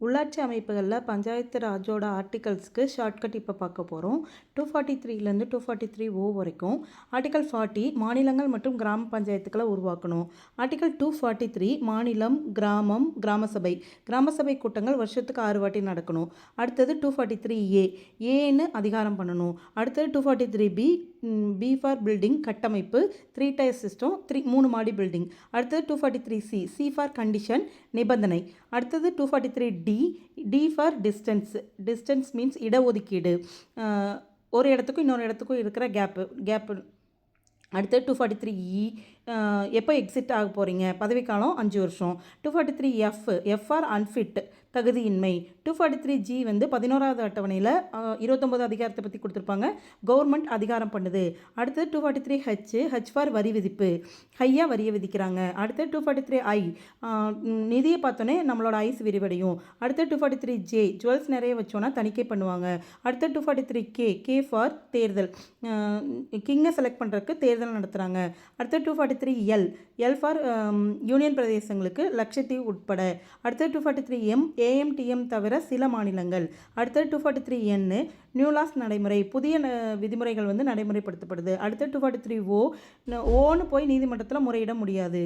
உள்ளாட்சி அமைப்புகளில் பஞ்சாயத்து ராஜோட ஆர்டிகல்ஸ்க்கு ஷார்ட்கட் இப்போ பார்க்க போகிறோம். 243லேருந்து 243O வரைக்கும். ஆர்டிகல் 40 மாநிலங்கள் மற்றும் கிராம பஞ்சாயத்துக்களை உருவாக்கணும். ஆர்டிகல் 243 மாநிலம், கிராமம், கிராம சபை. கிராம சபை கூட்டங்கள் வருஷத்துக்கு 6 வாட்டி நடக்கணும். அடுத்தது 243A ஏன்னு அதிகாரம் பண்ணணும். அடுத்தது 243B பி ஃபார் பில்டிங் கட்டமைப்பு, 3 டயர் சிஸ்டம், 3 மாடி பில்டிங். அடுத்தது 243C ஃபார் கண்டிஷன் நிபந்தனை. அடுத்தது 243D D for distance means இடஒதுக்கீடு, ஒரு இடத்துக்கும் இன்னொரு இடத்துக்கும் இருக்கிற கேப்பு. அடுத்தது 243E எப்போ எக்ஸிட் ஆக போகிறீங்க, பதவிக்காலம் 5 வருஷம். 243F for unfit தகுதியின்மை. 243G வந்து 11வது அட்டவணையில் 29 அதிகாரத்தை பற்றி கொடுத்துருப்பாங்க. கவர்மெண்ட் அதிகாரம் பண்ணுது. அடுத்தது 243H ஃபார் வரி விதிப்பு, ஹையாக வரியை விதிக்கிறாங்க. அடுத்தது 243I நிதியை பார்த்தோன்னே நம்மளோட ஐஸ் விரிவடையும். அடுத்தது 243J ஜுவல்ஸ் நிறைய வச்சோன்னா தணிக்கை பண்ணுவாங்க. அடுத்தது 243K ஃபார் தேர்தல், கிங்கை செலக்ட் பண்ணுறதுக்கு தேர்தல் நடத்துகிறாங்க. அடுத்தது 243L ஃபார் யூனியன் பிரதேசங்களுக்கு லட்சத்தீவு உட்பட. அடுத்தது 243M AMTM தவிர சில மாநிலங்கள். அடுத்தது 243N நியூ லாஸ் நடைமுறை, புதிய விதிமுறைகள் வந்து நடைமுறைப்படுத்தப்படுது. அடுத்தது 243O ஓன்னு போய் நீதிமன்றத்தில் முறையிட முடியாது.